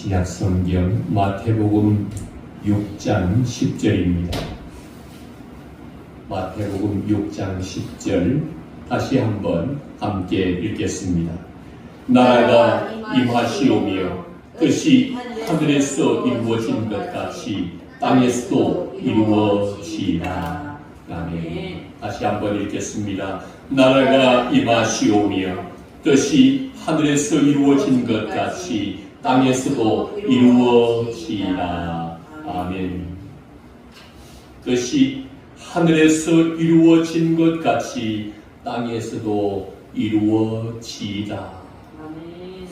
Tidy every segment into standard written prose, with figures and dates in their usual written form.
신약성경 마태복음 6장 10절입니다. 마태복음 6장 10절 다시 한번 함께 읽겠습니다. 나라가 임하시오며 뜻이 하늘에서 이루어진 것 같이 땅에서도 이루어지라. 아멘. 다시 한번 읽겠습니다. 나라가 임하시오며 뜻이 하늘에서 이루어진 것 같이 땅에서도 이루어지라. 아멘. 뜻이 하늘에서 이루어진 것 같이 땅에서도 이루어지라. 아멘.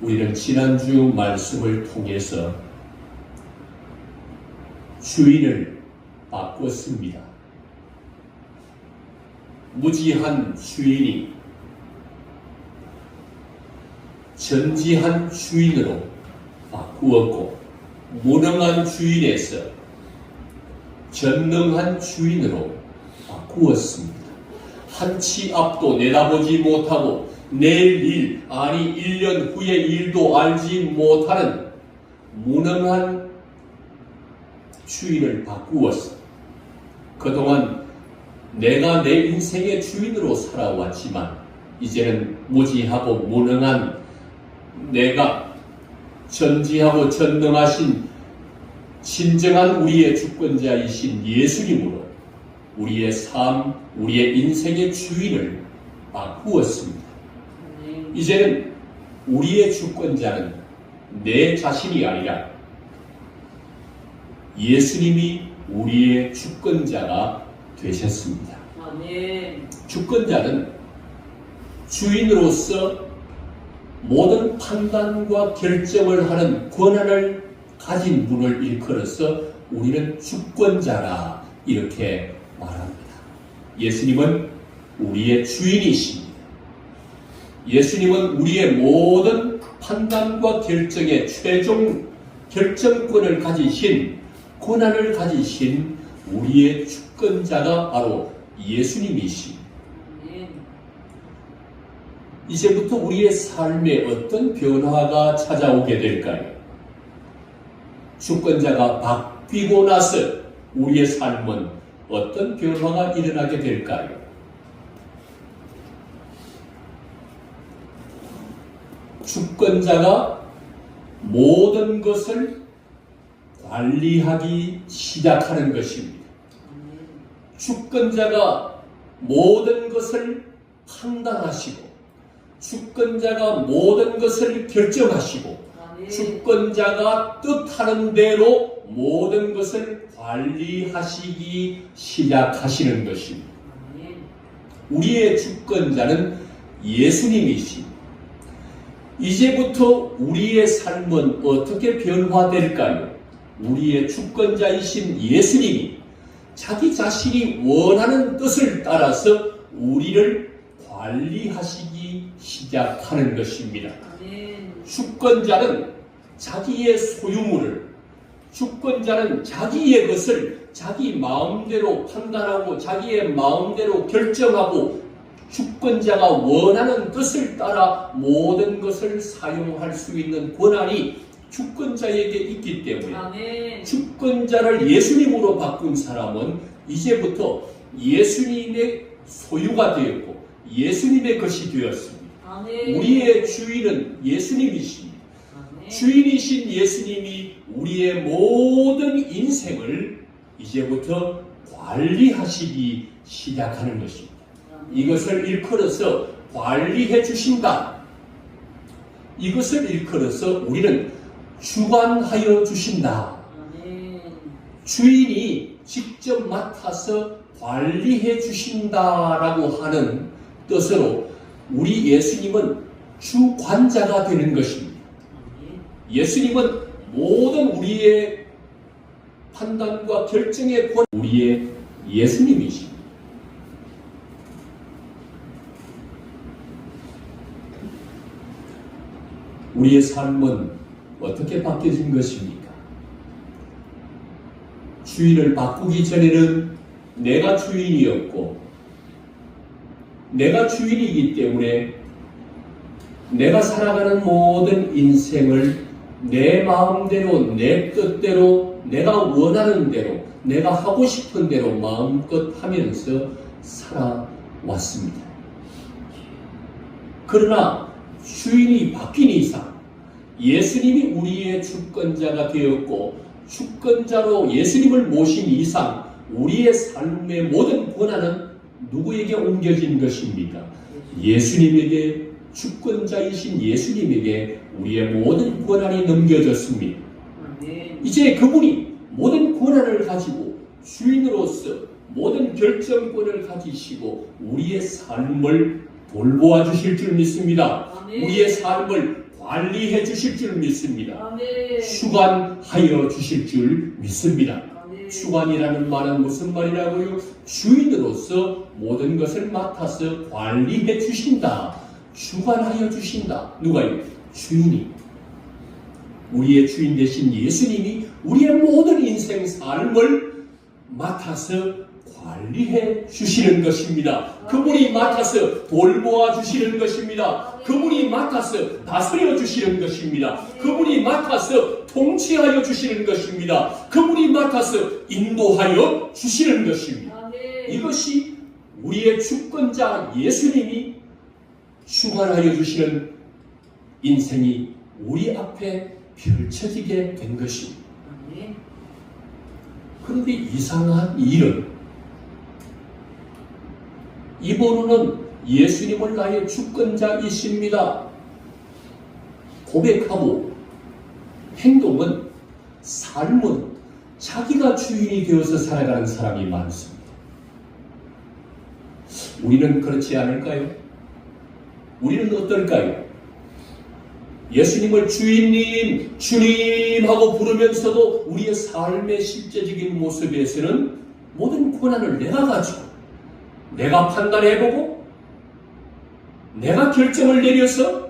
우리는 지난주 말씀을 통해서 주인을 바꿨습니다. 무지한 주인이 전지한 주인으로 바꾸었고, 무능한 주인에서 전능한 주인으로 바꾸었습니다. 한치 앞도 내다보지 못하고 내일 일, 아니 1년 후의 일도 알지 못하는 무능한 주인을 바꾸었습니다. 그동안 내가 내 인생의 주인으로 살아왔지만 이제는 무지하고 무능한 내가 전지하고 전능하신 진정한 우리의 주권자이신 예수님으로 우리의 삶, 우리의 인생의 주인을 바꾸었습니다. 이제는 우리의 주권자는 내 자신이 아니라 예수님이 우리의 주권자가 되셨습니다. 아멘. 주권자는 주인으로서 모든 판단과 결정을 하는 권한을 가진 분을 일컬어서 우리는 주권자라 이렇게 말합니다. 예수님은 우리의 주인이십니다. 예수님은 우리의 모든 판단과 결정의 최종 결정권을 가지신, 권한을 가지신 우리의 주권자가 바로 예수님이십니다. 이제부터 우리의 삶에 어떤 변화가 찾아오게 될까요? 주권자가 바뀌고 나서 우리의 삶은 어떤 변화가 일어나게 될까요? 주권자가 모든 것을 관리하기 시작하는 것입니다. 주권자가 모든 것을 판단하시고, 주권자가 모든 것을 결정하시고, 주권자가 뜻하는 대로 모든 것을 관리하시기 시작하시는 것입니다. 우리의 주권자는 예수님이십니다. 이제부터 우리의 삶은 어떻게 변화될까요? 우리의 주권자이신 예수님이 자기 자신이 원하는 뜻을 따라서 우리를 관리하시기 시작하는 것입니다. 주권자는 자기의 소유물을, 주권자는 자기의 것을 자기 마음대로 판단하고 자기의 마음대로 결정하고 주권자가 원하는 뜻을 따라 모든 것을 사용할 수 있는 권한이 주권자에게 있기 때문에 아멘. 주권자를 예수님으로 바꾼 사람은 이제부터 예수님의 소유가 되었고 예수님의 것이 되었습니다. 아멘. 우리의 주인은 예수님이십니다. 아멘. 주인이신 예수님이 우리의 모든 인생을 이제부터 관리하시기 시작하는 것입니다. 이것을 일컬어서 관리해 주신다. 이것을 일컬어서 우리는 주관하여 주신다. 주인이 직접 맡아서 관리해 주신다라고 하는 뜻으로 우리 예수님은 주관자가 되는 것입니다. 예수님은 모든 우리의 판단과 결정의 권, 우리의 예수님이십니다. 우리의 삶은 어떻게 바뀌어진 것입니까? 주인을 바꾸기 전에는 내가 주인이었고 내가 주인이기 때문에 내가 살아가는 모든 인생을 내 마음대로, 내 뜻대로, 내가 원하는 대로, 내가 하고 싶은 대로 마음껏 하면서 살아왔습니다. 그러나 주인이 바뀐 이상 예수님이 우리의 주권자가 되었고 주권자로 예수님을 모신 이상 우리의 삶의 모든 권한은 누구에게 옮겨진 것입니까? 예수님에게, 주권자이신 예수님에게 우리의 모든 권한이 넘겨졌습니다. 이제 그분이 모든 권한을 가지고 주인으로서 모든 결정권을 가지시고 우리의 삶을 돌보아 주실 줄 믿습니다. 우리의 삶을 관리해 주실 줄 믿습니다. 주관하여 주실 줄 믿습니다. 주관이라는 말은 무슨 말이라고요? 주인으로서 모든 것을 맡아서 관리해 주신다. 주관하여 주신다. 누가요? 주인이. 우리의 주인 되신 예수님이 우리의 모든 인생 삶을 맡아서 관리해 주시는 것입니다. 그분이 맡아서 돌보아 주시는 것입니다. 그분이 맡아서 다스려 주시는 것입니다. 그분이 맡아서 통치하여 주시는 것입니다. 그분이 맡아서 인도하여 주시는 것입니다. 이것이 우리의 주권자 예수님이 주관하여 주시는 인생이 우리 앞에 펼쳐지게 된 것입니다. 그런데 이상한 일은 이번호는 예수님을 나의 주권자이십니다 고백하고 행동은, 삶은 자기가 주인이 되어서 살아가는 사람이 많습니다. 우리는 그렇지 않을까요? 우리는 어떨까요? 예수님을 주인님, 주님 하고 부르면서도 우리의 삶의 실제적인 모습에서는 모든 권한을 내가 가지고 내가 판단해보고 내가 결정을 내려서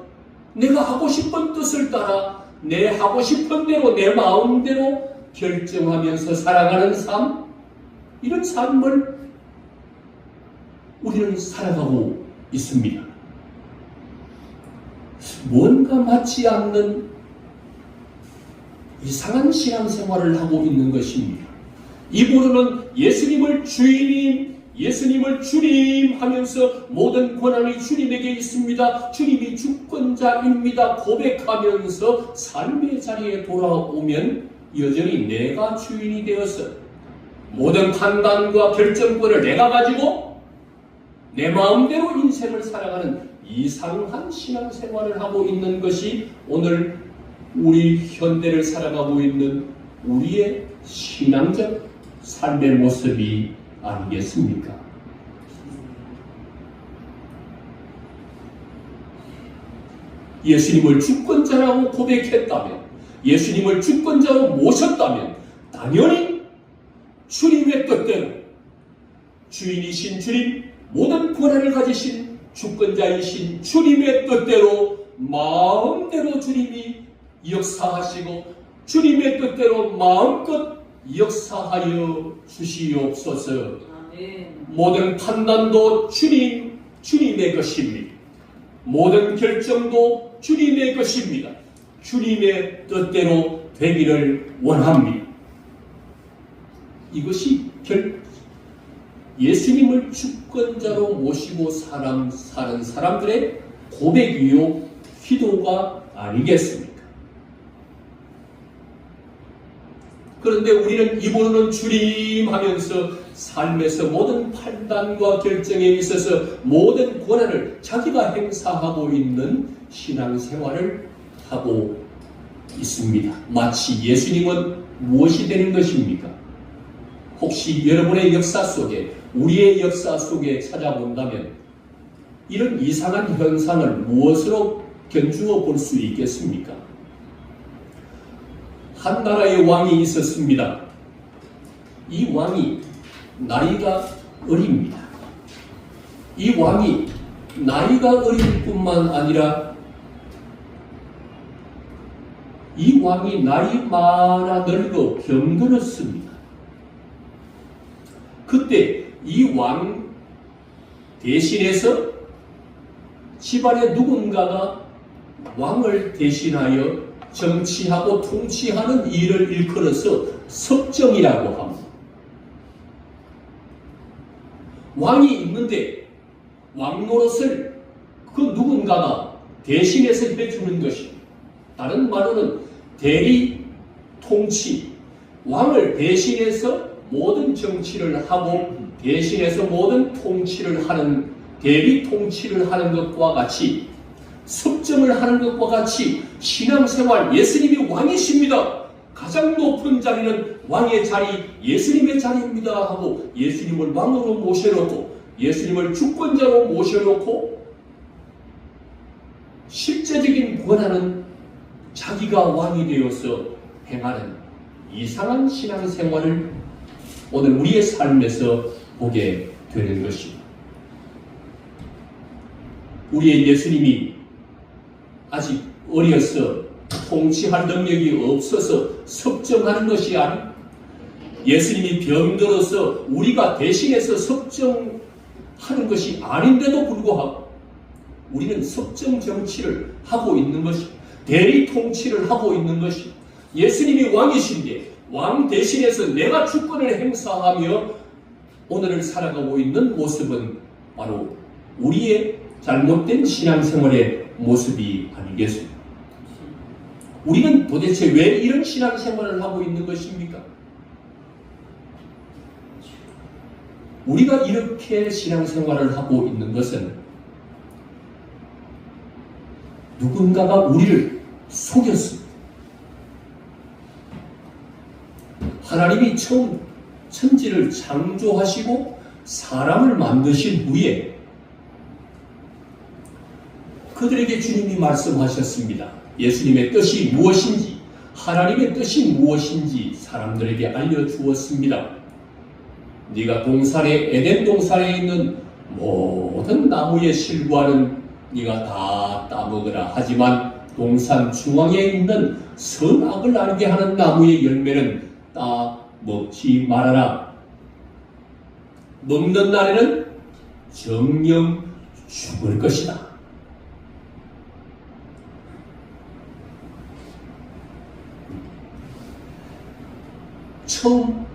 내가 하고 싶은 뜻을 따라 내 하고 싶은 대로 내 마음대로 결정하면서 살아가는 삶, 이런 삶을 우리는 살아가고 있습니다. 뭔가 맞지 않는 이상한 신앙생활을 하고 있는 것입니다. 이번호는 예수님을 주인님, 예수님을 주님 하면서 모든 권한이 주님에게 있습니다. 주님이 주권자입니다. 고백하면서 삶의 자리에 돌아오면 여전히 내가 주인이 되어서 모든 판단과 결정권을 내가 가지고 내 마음대로 인생을 살아가는 이상한 신앙생활을 하고 있는 것이 오늘 우리 현대를 살아가고 있는 우리의 신앙적 삶의 모습이 아니겠습니까? 예수님을 주권자라고 고백했다면, 예수님을 주권자로 모셨다면 당연히 주님의 뜻대로 주인이신 주님, 모든 권한을 가지신 주권자이신 주님의 뜻대로 마음대로 주님이 역사하시고 주님의 뜻대로 마음껏 역사하여 주시옵소서. 모든 판단도 주님의 것입니다. 모든 결정도 주님의 것입니다. 주님의 뜻대로 되기를 원합니다. 이것이 예수님을 주권자로 모시고 사는 사람들의 고백이요 기도가 아니겠습니까? 그런데 우리는 이번호는 주님 하면서 삶에서 모든 판단과 결정에 있어서 모든 권한을 자기가 행사하고 있는 신앙생활을 하고 있습니다. 마치 예수님은 무엇이 되는 것입니까? 혹시 여러분의 역사 속에, 우리의 역사 속에 찾아본다면 이런 이상한 현상을 무엇으로 견주어 볼 수 있겠습니까? 한 나라의 왕이 있었습니다. 이 왕이 나이가 어립니다. 이 왕이 나이가 어릴 뿐만 아니라 이 왕이 나이 많아 늙어 병들었습니다. 그때 이 왕 대신해서 집안의 누군가가 왕을 대신하여 정치하고 통치하는 일을 일컬어서 섭정이라고 합니다. 왕이 있는데 왕 노릇을 그 누군가가 대신해서 해주는 것입니다. 다른 말로는 대리 통치, 왕을 대신해서 모든 정치를 하고 대신해서 모든 통치를 하는 대리 통치를 하는 것과 같이 섭정을 하는 것과 같이 신앙생활 예수님이 왕이십니다. 가장 높은 자리는 왕의 자리, 예수님의 자리입니다 하고 예수님을 왕으로 모셔놓고 예수님을 주권자로 모셔놓고 실제적인 권한은 자기가 왕이 되어서 행하는 이상한 신앙생활을 오늘 우리의 삶에서 보게 되는 것입니다. 우리의 예수님이 아직 어려서 통치할 능력이 없어서 섭정하는 것이 아닌 예수님이 병들어서 우리가 대신해서 섭정하는 것이 아닌데도 불구하고 우리는 섭정 정치를 하고 있는 것이 대리 통치를 하고 있는 것이 예수님이 왕이신데 왕 대신해서 내가 주권을 행사하며 오늘을 살아가고 있는 모습은 바로 우리의 잘못된 신앙생활의 모습이 아니겠습니까? 우리는 도대체 왜 이런 신앙생활을 하고 있는 것입니까? 우리가 이렇게 신앙생활을 하고 있는 것은 누군가가 우리를 속였습니다. 하나님이 처음 천지를 창조하시고 사람을 만드신 후에 그들에게 주님이 말씀하셨습니다. 예수님의 뜻이 무엇인지, 하나님의 뜻이 무엇인지 사람들에게 알려주었습니다. 네가 동산에 에덴 동산에 있는 모든 나무의 실과는 네가 다 따먹으라. 하지만 동산 중앙에 있는 선악을 알게 하는 나무의 열매는 따먹지 말아라. 먹는 날에는 정령 죽을 것이다. 처음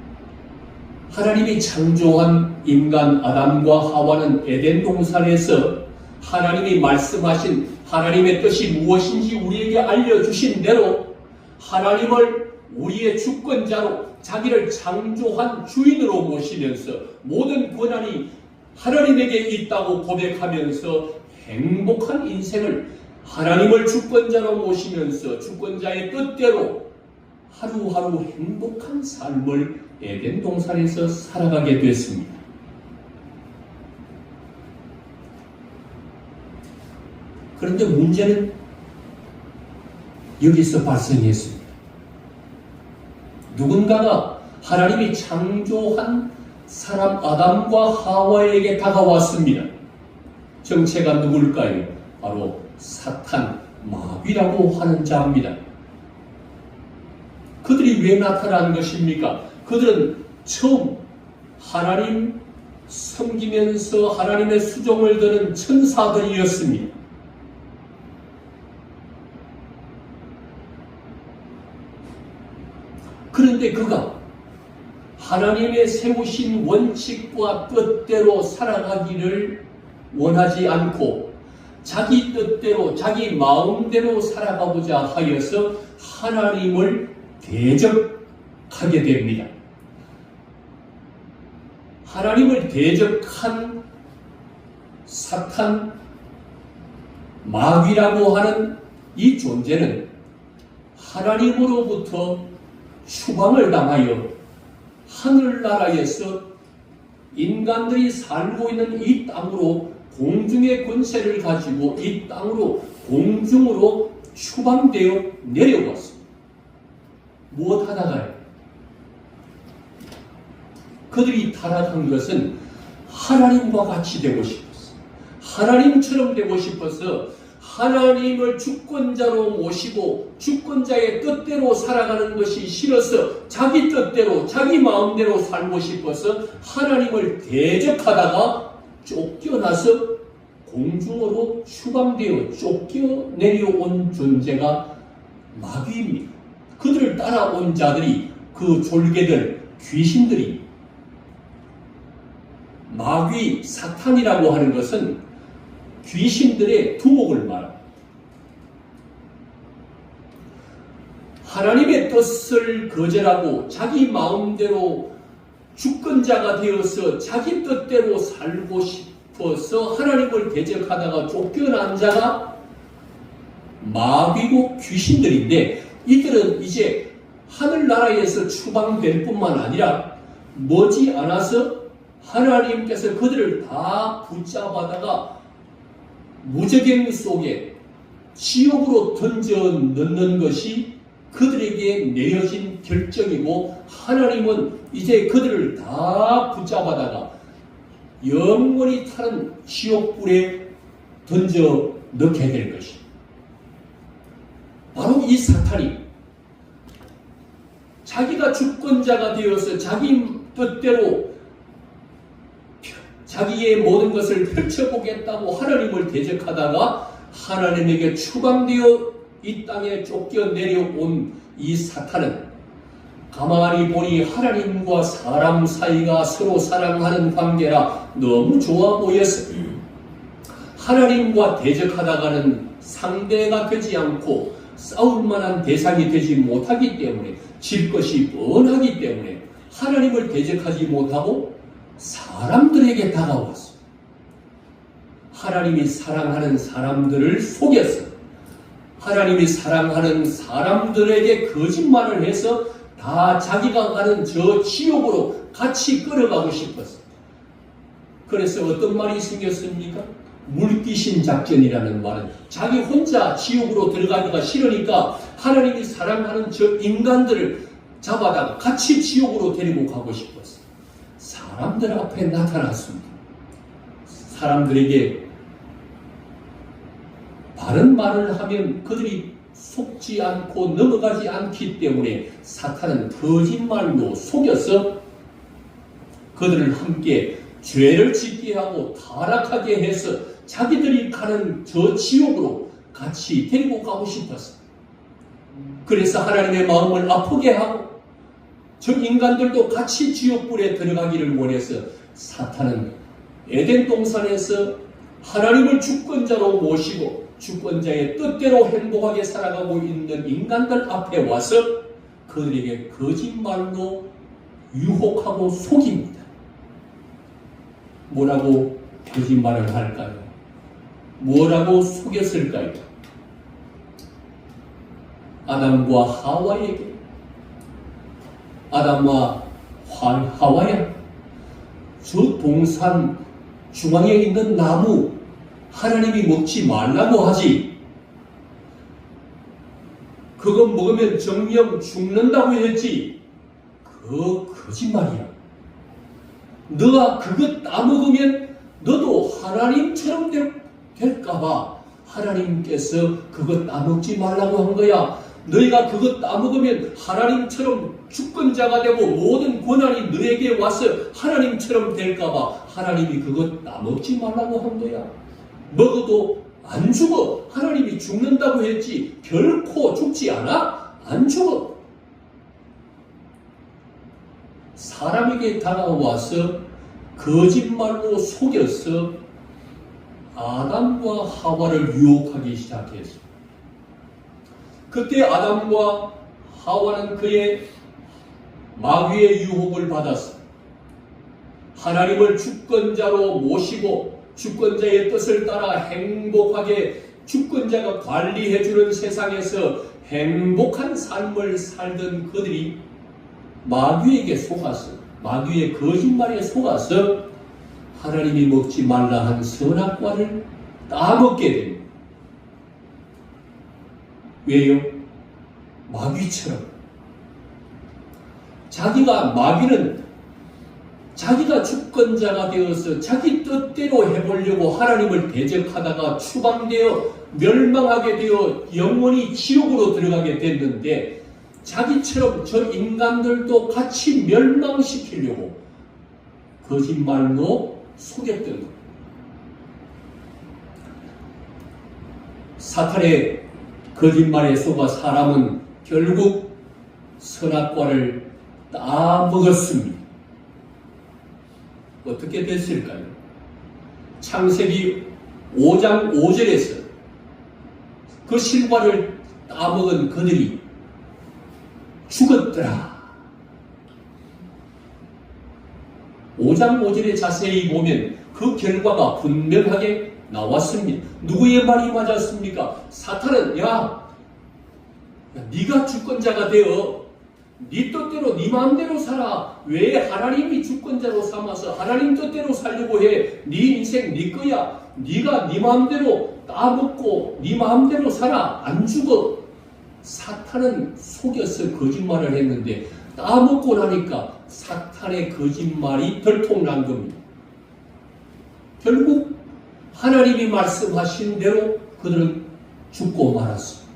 하나님이 창조한 인간 아담과 하와는 에덴 동산에서 하나님이 말씀하신 하나님의 뜻이 무엇인지 우리에게 알려주신 대로 하나님을 우리의 주권자로 자기를 창조한 주인으로 모시면서 모든 권한이 하나님에게 있다고 고백하면서 행복한 인생을 하나님을 주권자로 모시면서 주권자의 뜻대로 하루하루 행복한 삶을 에덴 동산에서 살아가게 됐습니다. 그런데 문제는 여기서 발생했습니다. 누군가가 하나님이 창조한 사람 아담과 하와에게 다가왔습니다. 정체가 누굴까요? 바로 사탄, 마귀라고 하는 자입니다. 그들이 왜 나타난 것입니까? 그들은 처음 하나님 섬기면서 하나님의 수종을 드는 천사들이었습니다. 그런데 그가 하나님의 세우신 원칙과 뜻대로 살아가기를 원하지 않고 자기 뜻대로 자기 마음대로 살아가고자 하여서 하나님을 대적하게 됩니다. 하나님을 대적한 사탄, 마귀라고 하는 이 존재는 하나님으로부터 추방을 당하여 하늘나라에서 인간들이 살고 있는 이 땅으로 공중의 권세를 가지고 이 땅으로 공중으로 추방되어 내려왔습니다. 무엇 하다가요? 그들이 타락한 것은 하나님과 같이 되고 싶었어. 하나님처럼 되고 싶어서 하나님을 주권자로 모시고 주권자의 뜻대로 살아가는 것이 싫어서 자기 뜻대로 자기 마음대로 살고 싶어서 하나님을 대적하다가 쫓겨나서 공중으로 추방되어 쫓겨내려온 존재가 마귀입니다. 그들을 따라온 자들이 그 졸개들, 귀신들이 마귀 사탄이라고 하는 것은 귀신들의 두목을 말합니다. 하나님의 뜻을 거절하고 자기 마음대로 주권자가 되어서 자기 뜻대로 살고 싶어서 하나님을 대적하다가 쫓겨난 자가 마귀고 귀신들인데, 이들은 이제 하늘나라에서 추방될 뿐만 아니라 머지않아서 하나님께서 그들을 다 붙잡아다가 무저갱 속에 지옥으로 던져 넣는 것이 그들에게 내려진 결정이고, 하나님은 이제 그들을 다 붙잡아다가 영원히 타는 지옥불에 던져 넣게 될 것입니다. 바로 이 사탄이 자기가 주권자가 되어서 자기 뜻대로 자기의 모든 것을 펼쳐보겠다고 하나님을 대적하다가 하나님에게 추방되어 이 땅에 쫓겨내려온 이 사탄은 가만히 보니 하나님과 사람 사이가 서로 사랑하는 관계라 너무 좋아 보여서 하나님과 대적하다가는 상대가 되지 않고 싸울 만한 대상이 되지 못하기 때문에, 질 것이 뻔하기 때문에 하나님을 대적하지 못하고 사람들에게 다가왔어. 하나님이 사랑하는 사람들을 속였어. 하나님이 사랑하는 사람들에게 거짓말을 해서 다 자기가 가는 저 지옥으로 같이 끌어가고 싶었어. 그래서 어떤 말이 생겼습니까? 물귀신 작전이라는 말은 자기 혼자 지옥으로 들어가기가 싫으니까 하나님이 사랑하는 저 인간들을 잡아다가 같이 지옥으로 데리고 가고 싶었어. 사람들 앞에 나타났습니다. 사람들에게 바른 말을 하면 그들이 속지 않고 넘어가지 않기 때문에 사탄은 거짓말로 속여서 그들을 함께 죄를 짓게 하고 타락하게 해서 자기들이 가는 저 지옥으로 같이 데리고 가고 싶었어. 그래서 하나님의 마음을 아프게 하고 저 인간들도 같이 지옥불에 들어가기를 원해서 사탄은 에덴 동산에서 하나님을 주권자로 모시고 주권자의 뜻대로 행복하게 살아가고 있는 인간들 앞에 와서 그들에게 거짓말로 유혹하고 속입니다. 뭐라고 거짓말을 할까요? 뭐라고 속였을까요? 아담과 하와에게, 아담과 하와야, 저 동산 중앙에 있는 나무 하나님이 먹지 말라고 하지, 그거 먹으면 정령 죽는다고 했지, 그거 거짓말이야. 너가 그거 따먹으면 너도 하나님처럼 될까봐 하나님께서 그거 따먹지 말라고 한 거야. 너희가 그거 따먹으면 하나님처럼 주권자가 되고 모든 권한이 너에게 와서 하나님처럼 될까봐 하나님이 그거 따먹지 말라고 한 거야. 먹어도 안 죽어. 하나님이 죽는다고 했지 결코 죽지 않아? 안 죽어. 사람에게 다가와서 거짓말로 속여서 아담과 하와를 유혹하기 시작했습니다. 그때 아담과 하와는 그의 마귀의 유혹을 받았습니다. 하나님을 주권자로 모시고 주권자의 뜻을 따라 행복하게 주권자가 관리해주는 세상에서 행복한 삶을 살던 그들이 마귀에게 속아서, 마귀의 거짓말에 속아서 하나님이 먹지 말라 한 선악과를 따먹게 됩니다. 왜요? 마귀처럼. 마귀는 자기가 주권자가 되어서 자기 뜻대로 해보려고 하나님을 대적하다가 추방되어 멸망하게 되어 영원히 지옥으로 들어가게 됐는데, 자기처럼 저 인간들도 같이 멸망시키려고 거짓말로 속였던 것. 사탄의 거짓말에 속아 사람은 결국 선악과를 따먹었습니다. 어떻게 됐을까요? 창세기 5장 5절에서 그 실과를 따먹은 그들이 죽었더라. 5장 5절에 자세히 보면 그 결과가 분명하게 나왔습니다. 누구의 말이 맞았습니까? 사탄은 네가 주권자가 되어 네 뜻대로 네 마음대로 살아. 왜 하나님이 주권자로 삼아서 하나님 뜻대로 살려고 해? 네 인생 네 거야. 네가 네 마음대로 따먹고 네 마음대로 살아. 안 죽어. 사탄은 속여서 거짓말을 했는데 따먹고 나니까 사탄의 거짓말이 들통난 겁니다. 결국 하나님이 말씀하신 대로 그들은 죽고 말았습니다.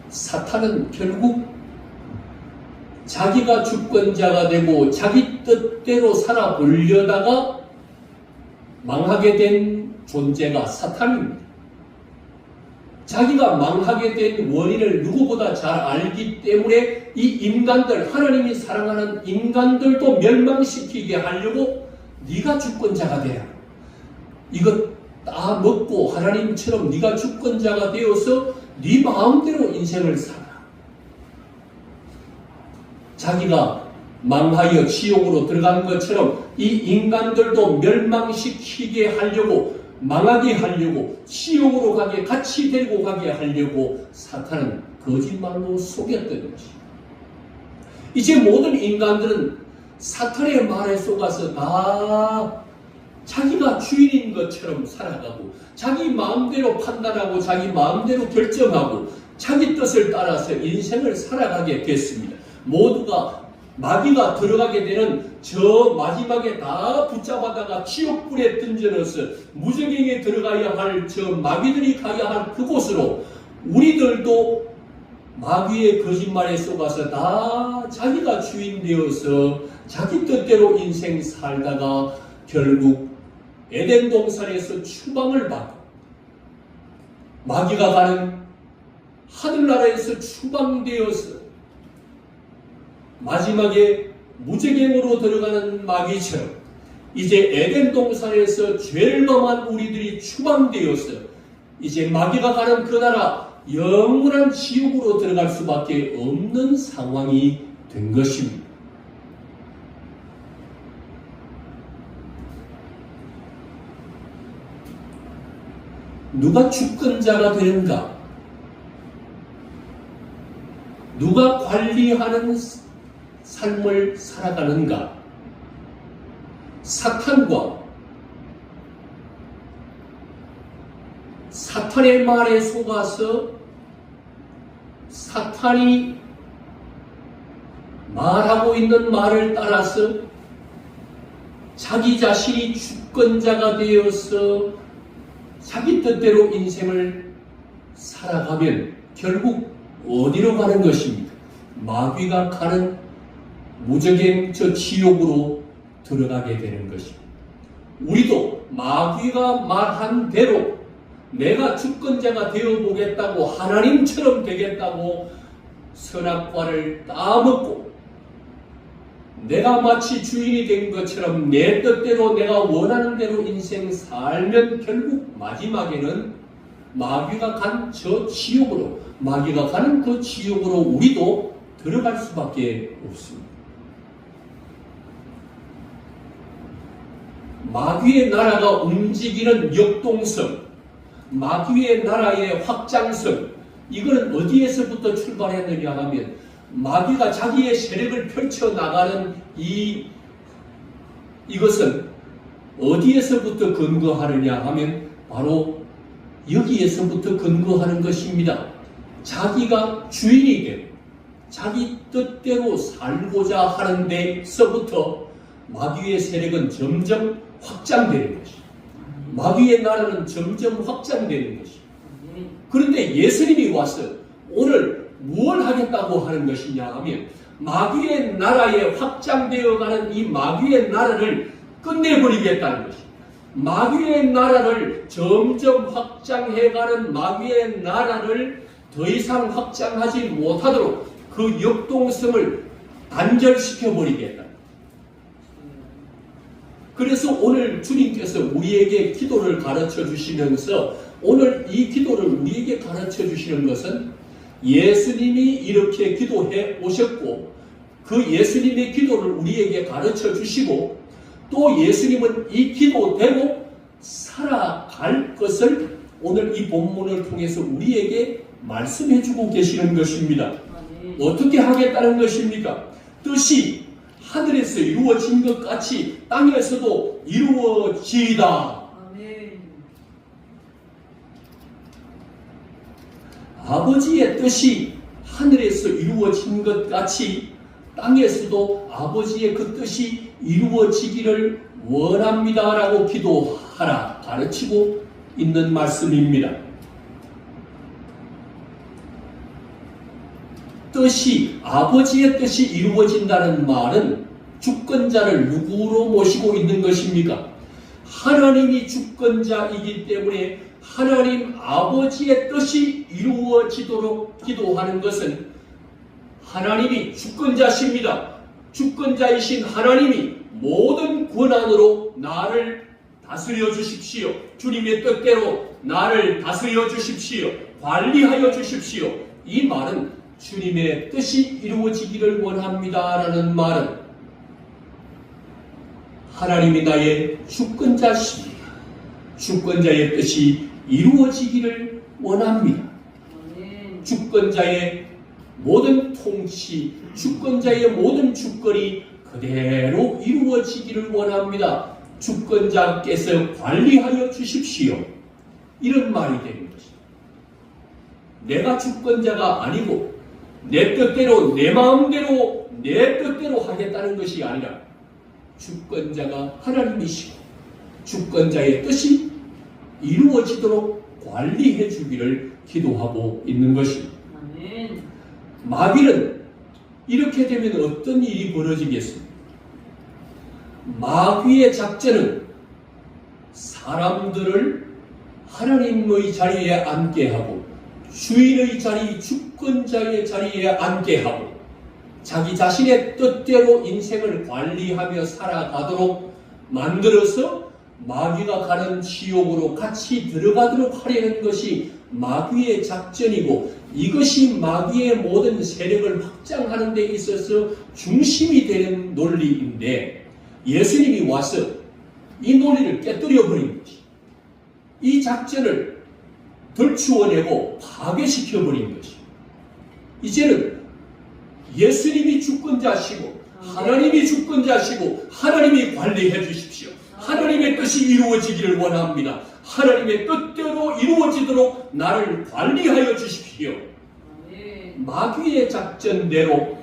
사탄은 결국 자기가 주권자가 되고 자기 뜻대로 살아보려다가 망하게 된 존재가 사탄입니다. 자기가 망하게 된 원인을 누구보다 잘 알기 때문에 이 인간들, 하나님이 사랑하는 인간들도 멸망시키게 하려고 네가 주권자가 되라. 이것 다 먹고 하나님처럼 네가 주권자가 되어서 네 마음대로 인생을 살아. 자기가 망하여 지옥으로 들어간 것처럼 이 인간들도 멸망시키게 하려고, 망하게 하려고, 지옥으로 가게, 같이 데리고 가게 하려고 사탄은 거짓말로 속였던 것입니다. 이제 모든 인간들은 사탄의 말에 속아서 다 자기가 주인인 것처럼 살아가고, 자기 마음대로 판단하고, 자기 마음대로 결정하고, 자기 뜻을 따라서 인생을 살아가게 됐습니다. 모두가 마귀가 들어가게 되는 저 마지막에 다 붙잡아다가 지옥불에 던져넣어서 무저갱에 들어가야 할 저 마귀들이 가야 할 그곳으로 우리들도 마귀의 거짓말에 속아서 다 자기가 주인 되어서 자기 뜻대로 인생 살다가 결국 에덴 동산에서 추방을 받고 마귀가 가는 하늘나라에서 추방되어서 마지막에 무저갱으로 들어가는 마귀처럼 이제 에덴 동산에서 죄를 범한 우리들이 추방되어서 이제 마귀가 가는 그 나라 영원한 지옥으로 들어갈 수밖에 없는 상황이 된 것입니다. 누가 주권자가 되는가? 누가 관리하는 삶을 살아가는가? 사탄과 사탄의 말에 속아서 사탄이 말하고 있는 말을 따라서 자기 자신이 주권자가 되어서 자기 뜻대로 인생을 살아가면 결국 어디로 가는 것입니까? 마귀가 가는 무저갱 저 지옥으로 들어가게 되는 것입니다. 우리도 마귀가 말한 대로 내가 주권자가 되어보겠다고 하나님처럼 되겠다고 선악과를 따먹고 내가 마치 주인이 된 것처럼 내 뜻대로 내가 원하는 대로 인생 살면 결국 마지막에는 마귀가 간 저 지옥으로, 마귀가 가는 그 지옥으로 우리도 들어갈 수밖에 없습니다. 마귀의 나라가 움직이는 역동성, 마귀의 나라의 확장성, 이거는 어디에서부터 출발했느냐 하면 마귀가 자기의 세력을 펼쳐나가는 이것은 어디에서부터 근거하느냐 하면 바로 여기에서부터 근거하는 것입니다. 자기가 주인이 되고 자기 뜻대로 살고자 하는 데서부터 마귀의 세력은 점점 확장되는 것입니다. 마귀의 나라는 점점 확장되는 것입니다. 그런데 예수님이 와서 오늘 무엇을 하겠다고 하는 것이냐 하면 마귀의 나라에 확장되어 가는 이 마귀의 나라를 끝내버리겠다는 것입니다. 마귀의 나라를 점점 확장해가는 마귀의 나라를 더 이상 확장하지 못하도록 그 역동성을 단절시켜버리겠다. 그래서 오늘 주님께서 우리에게 기도를 가르쳐 주시면서 오늘 이 기도를 우리에게 가르쳐 주시는 것은 예수님이 이렇게 기도해 오셨고 그 예수님의 기도를 우리에게 가르쳐 주시고 또 예수님은 이 기도대로 살아갈 것을 오늘 이 본문을 통해서 우리에게 말씀해 주고 계시는 것입니다. 어떻게 하겠다는 것입니까? 뜻이 하늘에서 이루어진 것 같이 땅에서도 이루어지이다. 아버지의 뜻이 하늘에서 이루어진 것 같이 땅에서도 아버지의 그 뜻이 이루어지기를 원합니다라고 기도하라 가르치고 있는 말씀입니다. 아버지의 뜻이 이루어진다는 말은 주권자를 누구로 모시고 있는 것입니까? 하나님이 주권자이기 때문에 하나님 아버지의 뜻이 이루어지도록 기도하는 것은 하나님이 주권자십니다. 주권자이신 하나님이 모든 권한으로 나를 다스려 주십시오. 주님의 뜻대로 나를 다스려 주십시오. 관리하여 주십시오. 이 말은 주님의 뜻이 이루어지기를 원합니다라는 말은 하나님이 나의 주권자십니다. 주권자의 뜻이 이루어지기를 원합니다. 주권자의 모든 통치, 주권자의 모든 주권이 그대로 이루어지기를 원합니다. 주권자께서 관리하여 주십시오. 이런 말이 되는 것입니다. 내가 주권자가 아니고 내 뜻대로 내 마음대로 내 뜻대로 하겠다는 것이 아니라 주권자가 하나님이시고 주권자의 뜻이 이루어지도록 관리해 주기를 기도하고 있는 것입니다. 마귀는 이렇게 되면 어떤 일이 벌어지겠습니까? 마귀의 작전은 사람들을 하나님의 자리에 앉게 하고 주인의 자리, 주권자의 자리에 앉게 하고 자기 자신의 뜻대로 인생을 관리하며 살아가도록 만들어서 마귀가 가는 지옥으로 같이 들어가도록 하려는 것이 마귀의 작전이고 이것이 마귀의 모든 세력을 확장하는 데 있어서 중심이 되는 논리인데 예수님이 와서 이 논리를 깨뜨려 버린 것이 이 작전을 덜추어내고 파괴시켜 버린 것이 이제는 예수님이 주권자시고 하나님이 주권자시고 하나님이 관리해 주십시오. 하나님의 뜻이 이루어지기를 원합니다. 하나님의 뜻대로 이루어지도록 나를 관리하여 주십시오. 마귀의 작전대로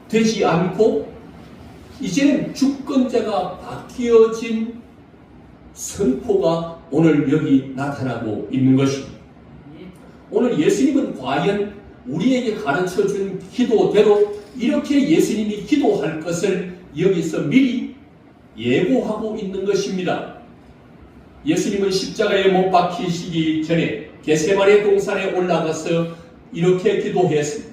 되지 않고 이제는 주권자가 바뀌어진 선포가 오늘 여기 나타나고 있는 것입니다. 오늘 예수님은 과연 우리에게 가르쳐준 기도대로 이렇게 예수님이 기도할 것을 여기서 미리 예고하고 있는 것입니다. 예수님은 십자가에 못 박히시기 전에 겟세마네 동산에 올라가서 이렇게 기도했습니다.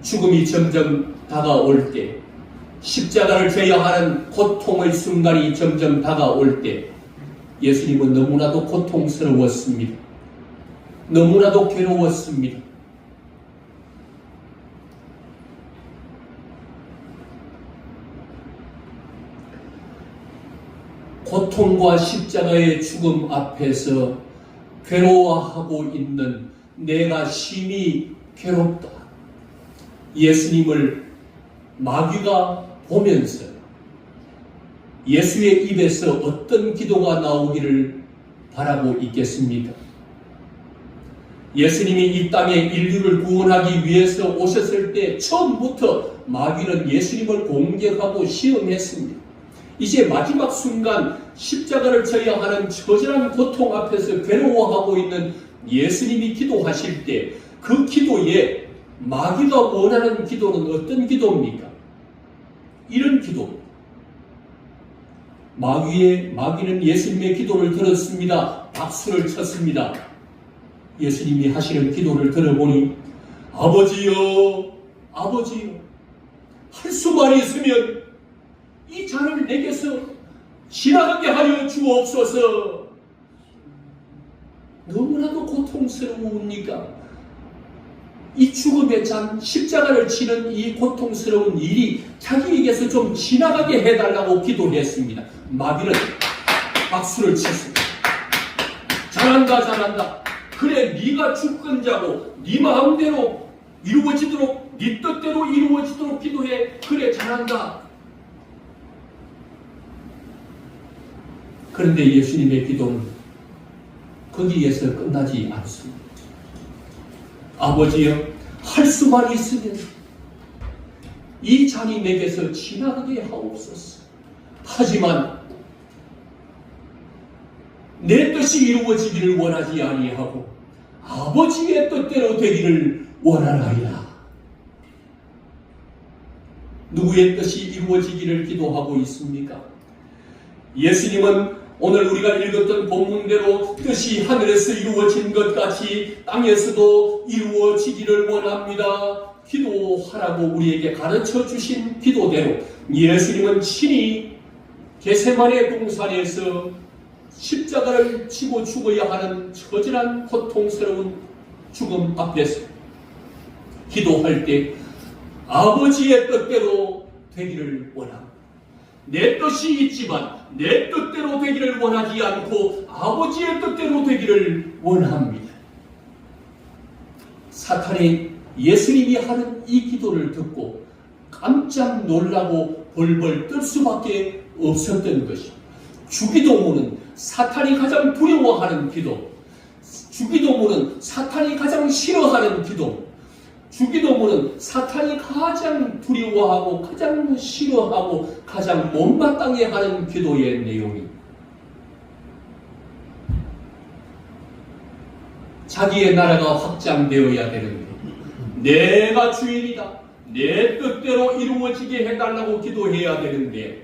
죽음이 점점 다가올 때, 십자가를 져야 하는 고통의 순간이 점점 다가올 때 예수님은 너무나도 고통스러웠습니다. 너무나도 괴로웠습니다. 고통과 십자가의 죽음 앞에서 괴로워하고 있는 내가 심히 괴롭다. 예수님을 마귀가 보면서 예수의 입에서 어떤 기도가 나오기를 바라고 있겠습니까? 예수님이 이 땅에 인류를 구원하기 위해서 오셨을 때 처음부터 마귀는 예수님을 공격하고 시험했습니다. 이제 마지막 순간 십자가를 져야 하는 처절한 고통 앞에서 괴로워하고 있는 예수님이 기도하실 때 그 기도에 마귀가 원하는 기도는 어떤 기도입니까? 이런 기도. 마귀는 예수님의 기도를 들었습니다. 박수를 쳤습니다. 예수님이 하시는 기도를 들어보니 아버지여, 아버지여, 할 수만 있으면 이 잔을 내게서 지나가게 하여 주옵소서. 너무나도 고통스러우니까 이 죽음의 잔, 십자가를 치는 이 고통스러운 일이 자기에게서 좀 지나가게 해달라고 기도했습니다. 마귀는 박수를 쳤습니다. 잘한다, 잘한다. 그래, 네가 주권 자고 네 마음대로 이루어지도록, 네 뜻대로 이루어지도록 기도해. 그래, 잘한다. 그런데 예수님의 기도는 거기에서 끝나지 않습니다. 아버지여, 할 수만 있으면 이 잔이 내게서 지나가게 하옵소서. 하지만 내 뜻이 이루어지기를 원하지 아니하고 아버지의 뜻대로 되기를 원하나이다. 누구의 뜻이 이루어지기를 기도하고 있습니까? 예수님은 오늘 우리가 읽었던 본문대로 뜻이 하늘에서 이루어진 것 같이 땅에서도 이루어지기를 원합니다. 기도하라고 우리에게 가르쳐 주신 기도대로 예수님은 친히 겟세마네 동산에서 십자가를 지고 죽어야 하는 처절한 고통스러운 죽음 앞에서 기도할 때 아버지의 뜻대로 되기를 원합니다. 내 뜻이 있지만 내 뜻대로 되기를 원하지 않고 아버지의 뜻대로 되기를 원합니다. 사탄이 예수님이 하는 이 기도를 듣고 깜짝 놀라고 벌벌 떨 수밖에 없었던 것입니다. 주기도문은 사탄이 가장 두려워하는 기도, 주기도문은 사탄이 가장 싫어하는 기도, 주기도문은 사탄이 가장 두려워하고 가장 싫어하고 가장 못마땅해 하는 기도의 내용입니다. 자기의 나라가 확장되어야 되는데 내가 주인이다, 내 뜻대로 이루어지게 해달라고 기도해야 되는데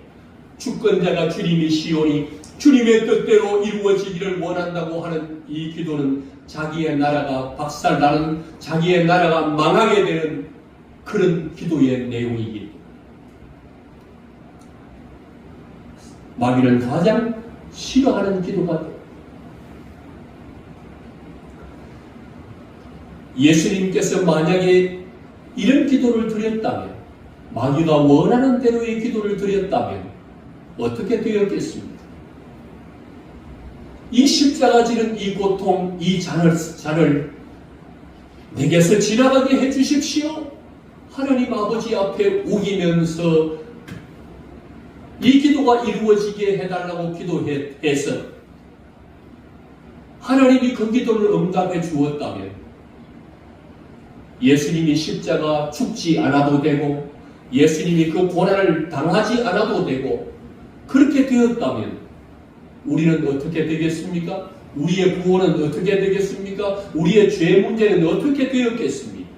주권자가 주님이시오니 주님의 뜻대로 이루어지기를 원한다고 하는 이 기도는 자기의 나라가 박살나는, 자기의 나라가 망하게 되는 그런 기도의 내용이기 때문에 마귀는 가장 싫어하는 기도가 됩니다. 예수님께서 만약에 이런 기도를 드렸다면, 마귀가 원하는 대로의 기도를 드렸다면 어떻게 되었겠습니까? 이 십자가 지는 이 고통, 이 잔을 내게서 지나가게 해주십시오. 하나님 아버지 앞에 우기면서 이 기도가 이루어지게 해달라고 기도해서 하나님이 그 기도를 응답해 주었다면 예수님이 십자가 죽지 않아도 되고 예수님이 그 고난을 당하지 않아도 되고 그렇게 되었다면 우리는 어떻게 되겠습니까? 우리의 구원은 어떻게 되겠습니까? 우리의 죄 문제는 어떻게 되었겠습니까?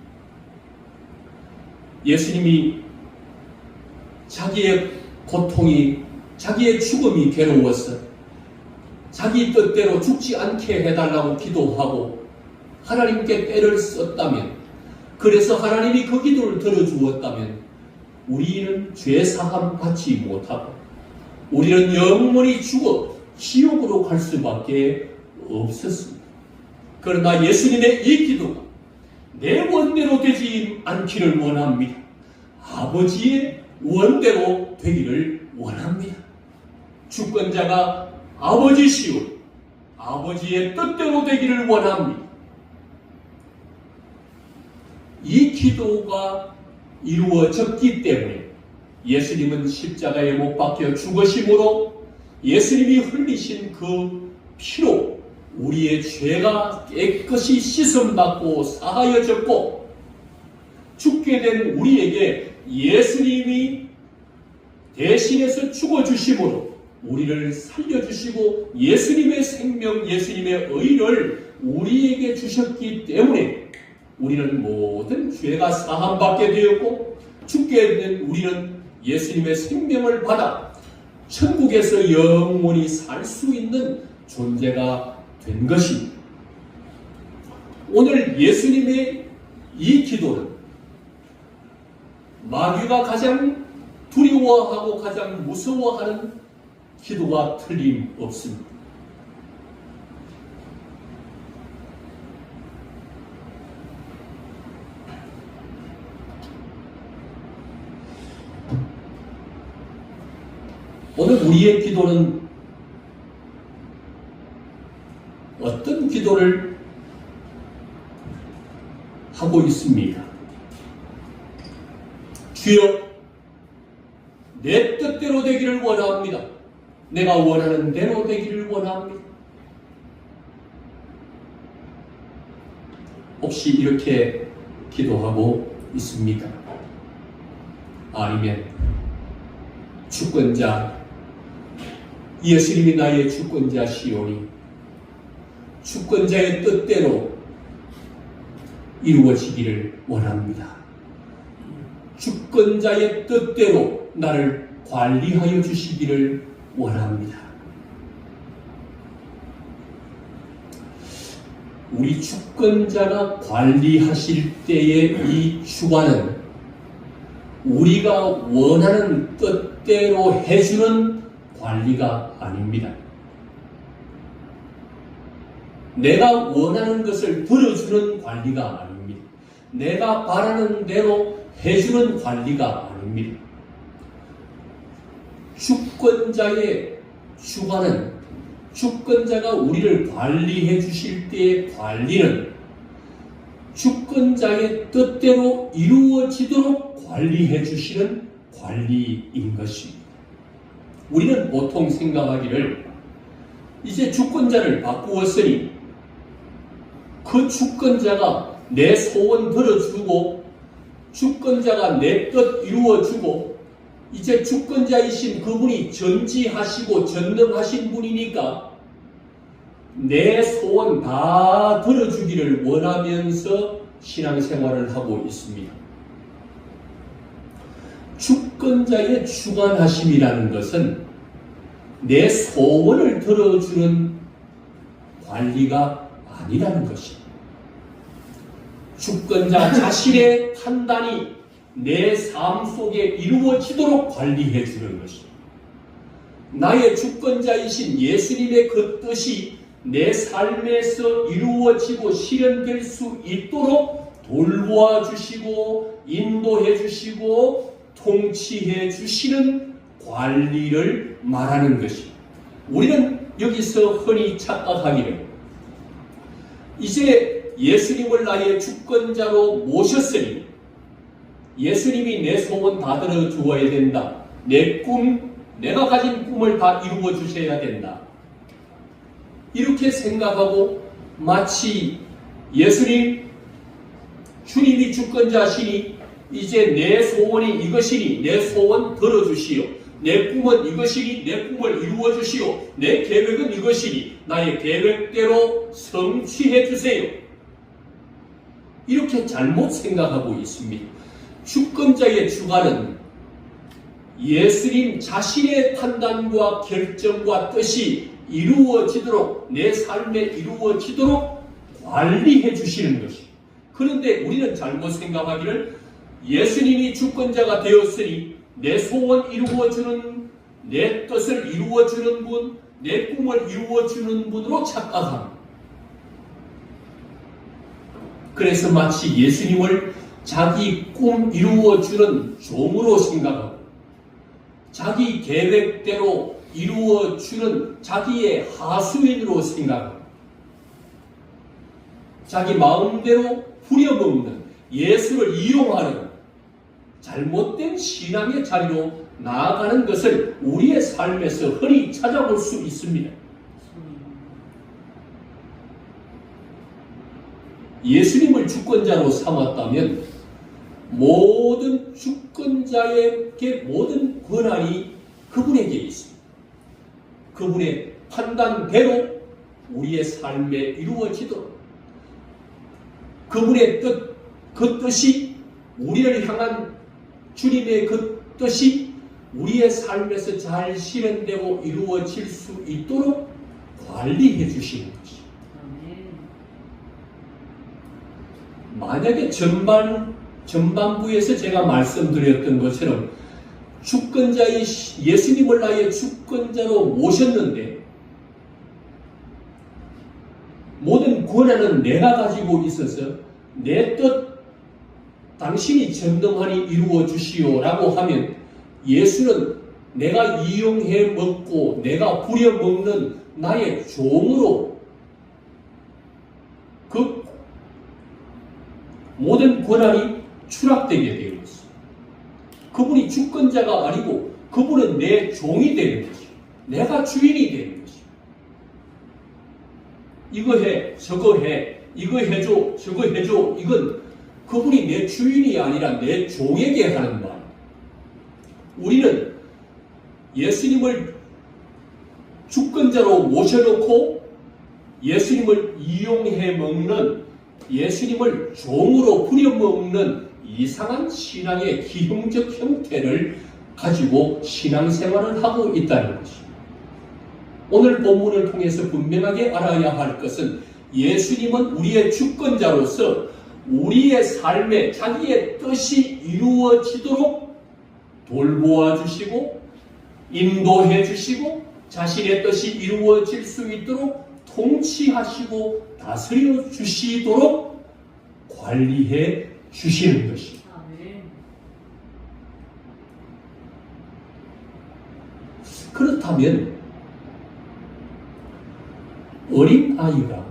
예수님이 자기의 고통이, 자기의 죽음이 괴로워서 자기 뜻대로 죽지 않게 해달라고 기도하고 하나님께 때를 썼다면, 그래서 하나님이 그 기도를 들어주었다면 우리는 죄 사함 받지 못하고 우리는 영원히 죽어 지옥으로 갈 수밖에 없었습니다. 그러나 예수님의 이 기도가 내 원대로 되지 않기를 원합니다. 아버지의 원대로 되기를 원합니다. 주권자가 아버지시오, 아버지의 뜻대로 되기를 원합니다. 이 기도가 이루어졌기 때문에 예수님은 십자가에 못 박혀 죽으심으로 예수님이 흘리신 그 피로 우리의 죄가 깨끗이 씻음받고 사하여졌고 죽게 된 우리에게 예수님이 대신해서 죽어주심으로 우리를 살려주시고 예수님의 생명, 예수님의 의를 우리에게 주셨기 때문에 우리는 모든 죄가 사함받게 되었고 죽게 된 우리는 예수님의 생명을 받아 천국에서 영원히 살 수 있는 존재가 된 것입니다. 오늘 예수님의 이 기도는 마귀가 가장 두려워하고 가장 무서워하는 기도가 틀림없습니다. 오늘 우리의 기도는 어떤 기도를 하고 있습니까? 주여, 내 뜻대로 되기를 원합니다. 내가 원하는 대로 되기를 원합니다. 혹시 이렇게 기도하고 있습니까? 아니면 주권자 예수님이 나의 주권자시오니 주권자의 뜻대로 이루어지기를 원합니다. 주권자의 뜻대로 나를 관리하여 주시기를 원합니다. 우리 주권자가 관리하실 때의 이 주관은 우리가 원하는 뜻대로 해주는 관리가 아닙니다. 내가 원하는 것을 들어주는 관리가 아닙니다. 내가 바라는 대로 해주는 관리가 아닙니다. 주권자의 주관은 주권자가 우리를 관리해 주실 때의 관리는 주권자의 뜻대로 이루어지도록 관리해 주시는 관리인 것입니다. 우리는 보통 생각하기를 이제 주권자를 바꾸었으니 그 주권자가 내 소원 들어주고 주권자가 내 뜻 이루어주고 이제 주권자이신 그분이 전지하시고 전능하신 분이니까 내 소원 다 들어주기를 원하면서 신앙생활을 하고 있습니다. 주권자의 주관하심이라는 것은 내 소원을 들어주는 관리가 아니라는 것입니다. 주권자 자신의 판단이 내 삶 속에 이루어지도록 관리해 주는 것입니다. 나의 주권자이신 예수님의 그 뜻이 내 삶에서 이루어지고 실현될 수 있도록 돌보아 주시고 인도해 주시고 통치해 주시는 관리를 말하는 것입니다. 우리는 여기서 흔히 착각하기를 이제 예수님을 나의 주권자로 모셨으니 예수님이 내 소원 다 들어주어야 된다. 내가 가진 꿈을 다 이루어 주셔야 된다. 이렇게 생각하고 마치 주님이 주권자시니 이제 내 소원이 이것이니 내 소원 들어주시오. 내 꿈은 이것이니 내 꿈을 이루어 주시오. 내 계획은 이것이니 나의 계획대로 성취해 주세요. 이렇게 잘못 생각하고 있습니다. 주권자의 주관은 예수님 자신의 판단과 결정과 뜻이 이루어지도록 내 삶에 이루어지도록 관리해 주시는 것입니다. 그런데 우리는 잘못 생각하기를 예수님이 주권자가 되었으니 내 소원 이루어주는 내 뜻을 이루어주는 분, 내 꿈을 이루어주는 분으로 착각합니다. 그래서 마치 예수님을 자기 꿈 이루어주는 종으로 생각하고 자기 계획대로 이루어주는 자기의 하수인으로 생각하고 자기 마음대로 후려먹는 예수를 이용하는 잘못된 신앙의 자리로 나아가는 것을 우리의 삶에서 흔히 찾아볼 수 있습니다. 예수님을 주권자로 삼았다면 모든 주권자에게 모든 권한이 그분에게 있습니다. 그분의 판단대로 우리의 삶에 이루어지도록 그분의 뜻, 그 뜻이 우리를 향한 주님의 그 뜻이 우리의 삶에서 잘 실현되고 이루어질 수 있도록 관리해 주시는 것이죠. 만약에 전반부에서 제가 말씀드렸던 것처럼 주권자의 예수님을 나의 주권자로 모셨는데 모든 권한은 내가 가지고 있어서 내 뜻 당신이 전능하니 이루어 주시오라고 하면 예수는 내가 이용해 먹고 내가 부려먹는 나의 종으로 그 모든 권한이 추락되게 되는 것입니다. 그분이 주권자가 아니고 그분은 내 종이 되는 것이죠. 내가 주인이 되는 것이죠. 이거 해, 저거 해, 이거 해줘, 저거 해줘. 이건 그분이 내 주인이 아니라 내 종에게 하는 말. 우리는 예수님을 주권자로 모셔놓고 예수님을 이용해 먹는, 예수님을 종으로 부려먹는 이상한 신앙의 기형적 형태를 가지고 신앙생활을 하고 있다는 것입니다. 오늘 본문을 통해서 분명하게 알아야 할 것은 예수님은 우리의 주권자로서 우리의 삶에 자기의 뜻이 이루어지도록 돌보아 주시고 인도해 주시고 자신의 뜻이 이루어질 수 있도록 통치하시고 다스려 주시도록 관리해 주시는 것입니다. 그렇다면 어린 아이가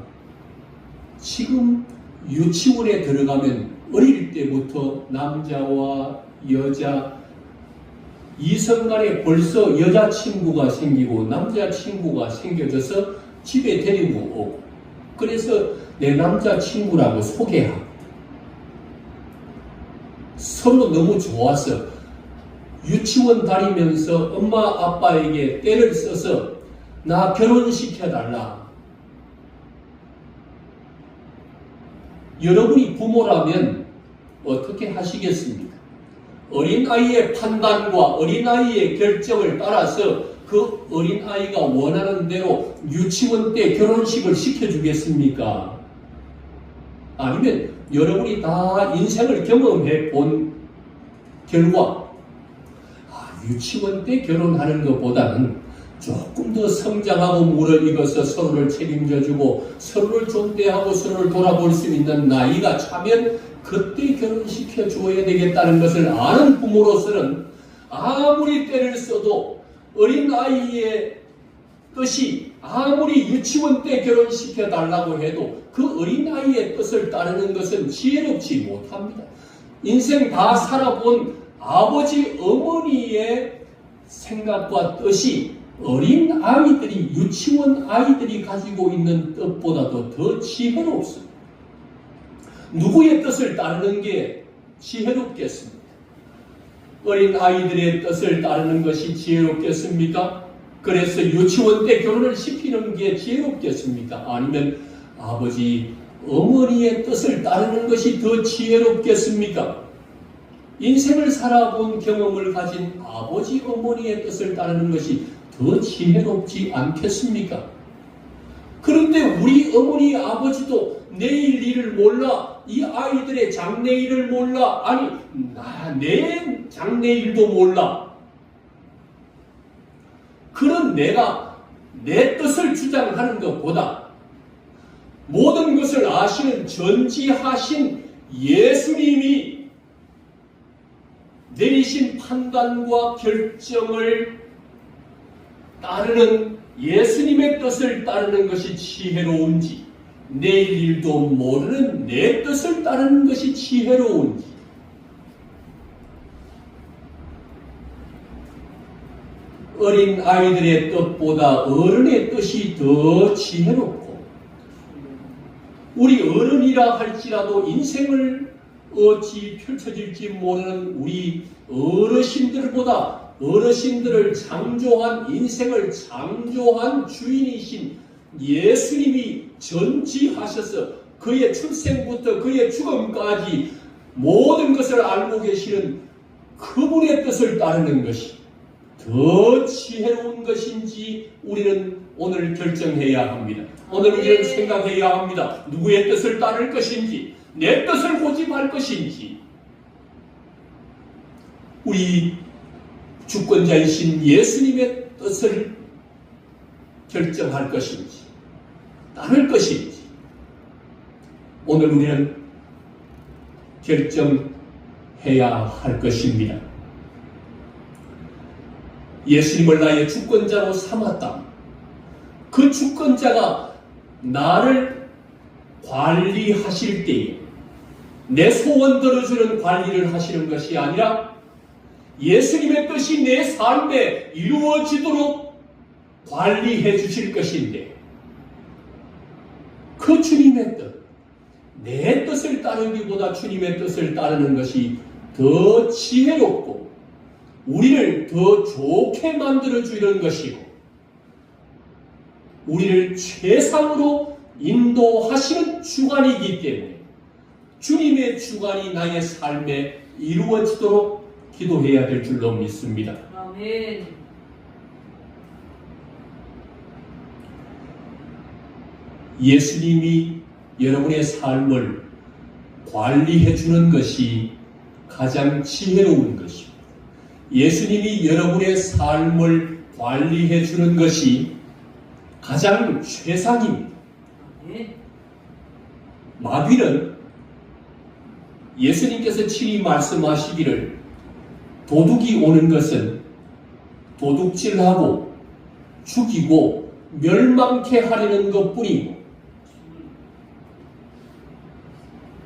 지금 유치원에 들어가면 어릴 때부터 남자와 여자 이성 간에 벌써 여자친구가 생기고 남자친구가 생겨져서 집에 데리고 오고 그래서 내 남자친구라고 소개하고 서로 너무 좋아서 유치원 다니면서 엄마 아빠에게 떼를 써서 나 결혼시켜달라. 여러분이 부모라면 어떻게 하시겠습니까? 어린아이의 판단과 어린아이의 결정을 따라서 그 어린아이가 원하는 대로 유치원 때 결혼식을 시켜주겠습니까? 아니면 여러분이 다 인생을 경험해 본 결과 유치원 때 결혼하는 것보다는 조금 더 성장하고 무르익어서 서로를 책임져주고 서로를 존대하고 서로를 돌아볼 수 있는 나이가 차면 그때 결혼시켜 줘야 되겠다는 것을 아는 부모로서는 아무리 때를 써도 어린아이의 뜻이 아무리 유치원 때 결혼시켜 달라고 해도 그 어린아이의 뜻을 따르는 것은 지혜롭지 못합니다. 인생 다 살아본 아버지 어머니의 생각과 뜻이 어린 아이들이 유치원 아이들이 가지고 있는 뜻보다도 더 지혜롭습니다. 누구의 뜻을 따르는 게 지혜롭겠습니까? 어린 아이들의 뜻을 따르는 것이 지혜롭겠습니까? 그래서 유치원 때 결혼을 시키는 게 지혜롭겠습니까? 아니면 아버지 어머니의 뜻을 따르는 것이 더 지혜롭겠습니까? 인생을 살아본 경험을 가진 아버지 어머니의 뜻을 따르는 것이 더 지혜롭지 않겠습니까? 그런데 우리 어머니 아버지도 내일 일을 몰라, 이 아이들의 장래일을 몰라, 아니 내 장래일도 몰라. 그런 내가 내 뜻을 주장하는 것보다 모든 것을 아시는 전지하신 예수님이 내리신 판단과 결정을 따르는 예수님의 뜻을 따르는 것이 지혜로운지 내일 일도 모르는 내 뜻을 따르는 것이 지혜로운지 어린 아이들의 뜻보다 어른의 뜻이 더 지혜롭고 우리 어른이라 할지라도 인생을 어찌 펼쳐질지 모르는 우리 어르신들보다 어르신들을 창조한 인생을 창조한 주인이신 예수님이 전지하셔서 그의 출생부터 그의 죽음까지 모든 것을 알고 계시는 그분의 뜻을 따르는 것이 더 지혜로운 것인지 우리는 오늘 결정해야 합니다. 오늘 우리는 생각해야 합니다. 누구의 뜻을 따를 것인지, 내 뜻을 고집할 것인지, 우리 주권자이신 예수님의 뜻을 결정할 것인지, 따를 것인지, 오늘 우리는 결정해야 할 것입니다. 예수님을 나의 주권자로 삼았다. 그 주권자가 나를 관리하실 때에 내 소원 들어주는 관리를 하시는 것이 아니라 예수님의 뜻이 내 삶에 이루어지도록 관리해 주실 것인데, 그 주님의 뜻, 내 뜻을 따르기보다 주님의 뜻을 따르는 것이 더 지혜롭고 우리를 더 좋게 만들어주는 것이고 우리를 최상으로 인도하시는 주관이기 때문에 주님의 주관이 나의 삶에 이루어지도록 기도해야 될 줄로 믿습니다. 아멘. 예수님이 여러분의 삶을 관리해 주는 것이 가장 지혜로운 것입니다. 예수님이 여러분의 삶을 관리해 주는 것이 가장 최상입니다. 아멘. 마귀는 예수님께서 친히 말씀하시기를 도둑이 오는 것은 도둑질하고 죽이고 멸망케 하려는 것뿐이고,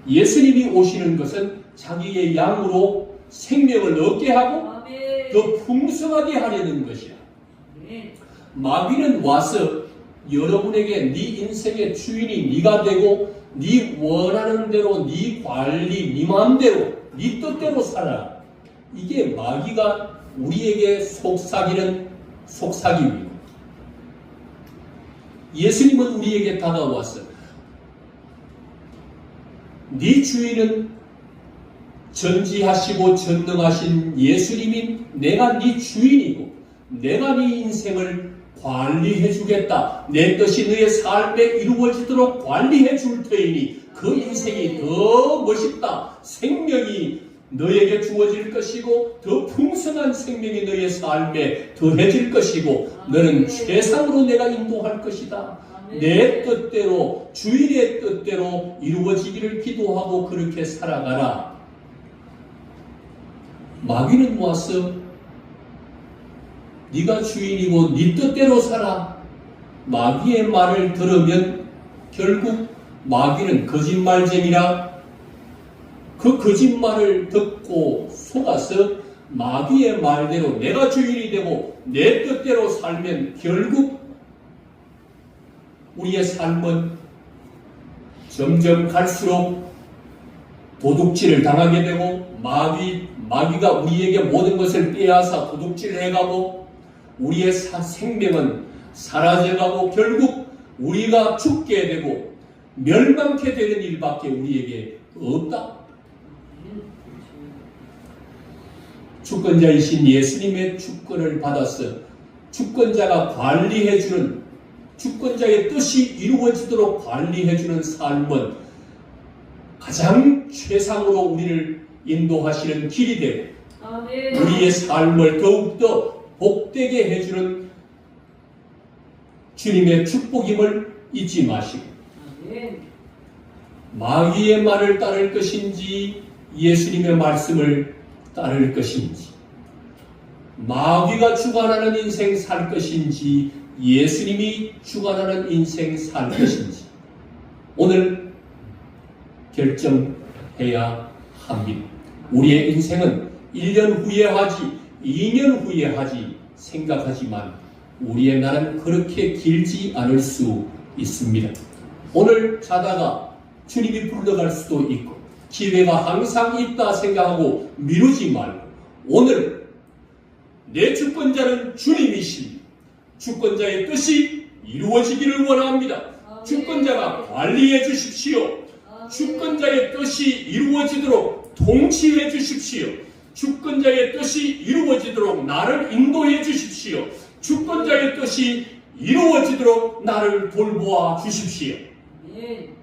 예수님이 오시는 것은 자기의 양으로 생명을 얻게 하고 아멘. 더 풍성하게 하려는 것이라. 아멘. 마귀는 와서 여러분에게 네 인생의 주인이 네가 되고 네 원하는 대로 네 관리, 네 마음대로 네 뜻대로 살아라. 이게 마귀가 우리에게 속삭이는 속삭임입니다. 예수님은 우리에게 다가와서 네 주인은 전지하시고 전능하신 예수님인 내가 네 주인이고 내가 네 인생을 관리해 주겠다. 내 뜻이 너의 삶에 이루어지도록 관리해 줄 테이니 그 인생이 더 멋있다. 생명이 너에게 주어질 것이고 더 풍성한 생명이 너의 삶에 더해질 것이고 너는 최상으로 내가 인도할 것이다. 내 뜻대로 주인의 뜻대로 이루어지기를 기도하고 그렇게 살아가라. 마귀는 와서 네가 주인이고 네 뜻대로 살아. 마귀의 말을 들으면 결국 마귀는 거짓말쟁이라 그 거짓말을 듣고 속아서 마귀의 말대로 내가 주인이 되고 내 뜻대로 살면 결국 우리의 삶은 점점 갈수록 도둑질을 당하게 되고 마귀가 우리에게 모든 것을 빼앗아 도둑질을 해가고 우리의 생명은 사라져가고 결국 우리가 죽게 되고 멸망케 되는 일밖에 우리에게 없다. 주권자이신 예수님의 주권을 받아서 주권자가 관리해주는 주권자의 뜻이 이루어지도록 관리해주는 삶은 가장 최상으로 우리를 인도하시는 길이 되고 아멘. 우리의 삶을 더욱더 복되게 해주는 주님의 축복임을 잊지 마시고 아멘. 마귀의 말을 따를 것인지 예수님의 말씀을 따를 것인지 마귀가 주관하는 인생 살 것인지 예수님이 주관하는 인생 살 것인지 오늘 결정해야 합니다. 우리의 인생은 1년 후에 하지 2년 후에 하지 생각하지만 우리의 날은 그렇게 길지 않을 수 있습니다. 오늘 자다가 주님이 불러갈 수도 있고 기회가 항상 있다 생각하고 미루지 말고 오늘 내 주권자는 주님이십니다. 주권자의 뜻이 이루어지기를 원합니다. 주권자가 관리해 주십시오. 주권자의 뜻이 이루어지도록 통치해 주십시오. 주권자의 뜻이 이루어지도록 나를 인도해 주십시오. 주권자의 뜻이 이루어지도록 나를 돌보아 주십시오. 아멘.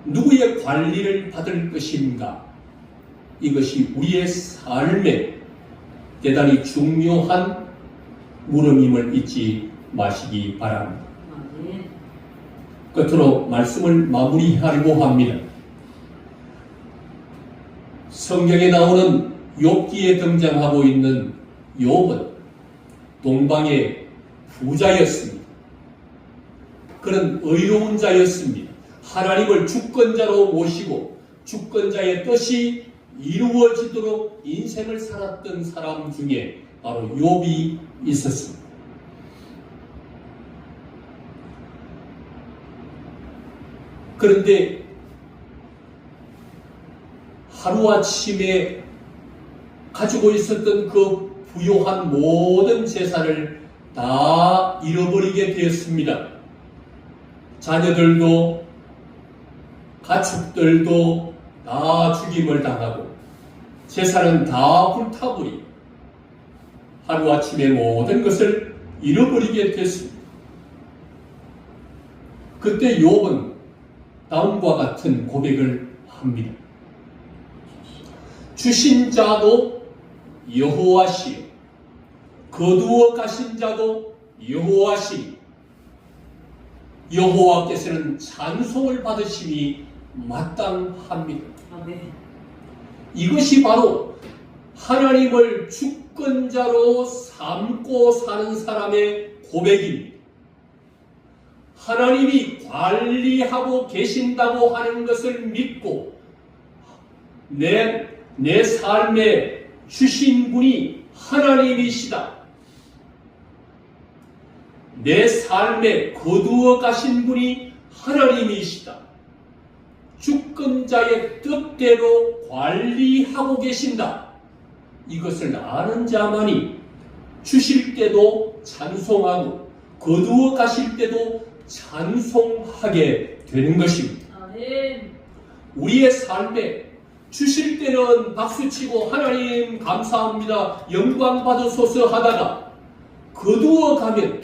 누구의 관리를 받을 것인가? 이것이 우리의 삶에 대단히 중요한 물음임을 잊지 마시기 바랍니다. 아멘. 끝으로 말씀을 마무리하려고 합니다. 성경에 나오는 욥기에 등장하고 있는 욥은 동방의 부자였습니다. 그는 의로운 자였습니다. 하나님을 주권자로 모시고 주권자의 뜻이 이루어지도록 인생을 살았던 사람 중에 바로 욥이 있었습니다. 그런데 하루아침에 가지고 있었던 그 부요한 모든 재산을 다 잃어버리게 되었습니다. 자녀들도 가축들도 다 죽임을 당하고 재산은 다 불타버리고 하루아침에 모든 것을 잃어버리게 됐습니다. 그때 욥은 다음과 같은 고백을 합니다. 주신 자도 여호와시요 거두어 가신 자도 여호와시니 여호와께서는 찬송을 받으심이 마땅합니다. 아멘. 이것이 바로 하나님을 주권자로 삼고 사는 사람의 고백입니다. 하나님이 관리하고 계신다고 하는 것을 믿고 내 삶에 주신 분이 하나님이시다. 내 삶에 거두어 가신 분이 하나님이시다. 주권자의 뜻대로 관리하고 계신다. 이것을 아는 자만이 주실 때도 찬송하고 거두어 가실 때도 찬송하게 되는 것입니다. 아멘. 우리의 삶에 주실 때는 박수치고 하나님 감사합니다, 영광 받으소서 하다가 거두어 가면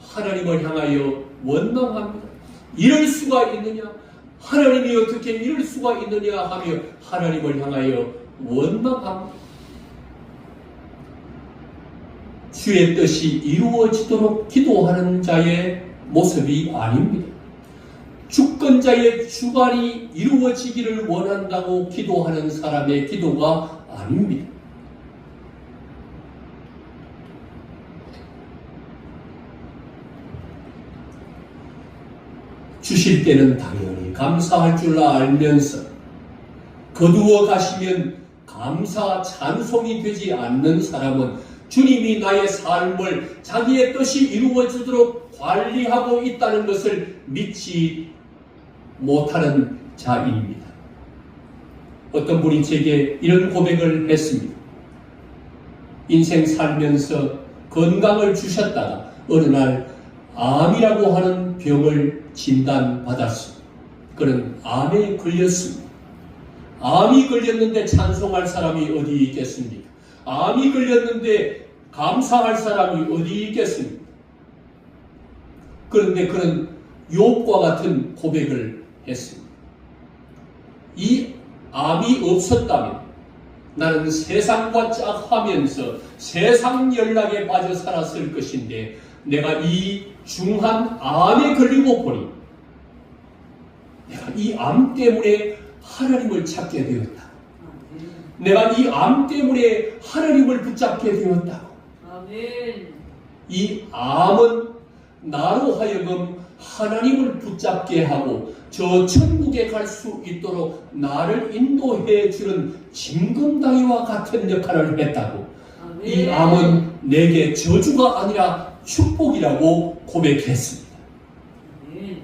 하나님을 향하여 원망합니다. 이럴 수가 있느냐? 하나님이 어떻게 이럴 수가 있느냐 하며 하나님을 향하여 원망합니다. 주의 뜻이 이루어지도록 기도하는 자의 모습이 아닙니다. 주권자의 주관이 이루어지기를 원한다고 기도하는 사람의 기도가 아닙니다. 주실 때는 당연히 감사할 줄 알면서 거두어 가시면 감사 찬송이 되지 않는 사람은 주님이 나의 삶을 자기의 뜻이 이루어지도록 관리하고 있다는 것을 믿지 못하는 자입니다. 어떤 분이 제게 이런 고백을 했습니다. 인생 살면서 건강을 주셨다가 어느 날 암이라고 하는 병을 진단받았습니다. 그는 암에 걸렸습니다. 암이 걸렸는데 찬송할 사람이 어디 있겠습니까? 암이 걸렸는데 감사할 사람이 어디 있겠습니까? 그런데 그는 욥과 같은 고백을 했습니다. 이 암이 없었다면 나는 세상과 짝하면서 세상 연락에 빠져 살았을 것인데 내가 이 중한 암에 걸리고 보니 내가 이 암 때문에 하나님을 찾게 되었다. 내가 이 암 때문에 하나님을 붙잡게 되었다. 아멘. 이 암은 나로 하여금 하나님을 붙잡게 하고 저 천국에 갈 수 있도록 나를 인도해 주는 징검다리와 같은 역할을 했다고. 아멘. 이 암은 내게 저주가 아니라 축복이라고 고백했습니다. 아멘.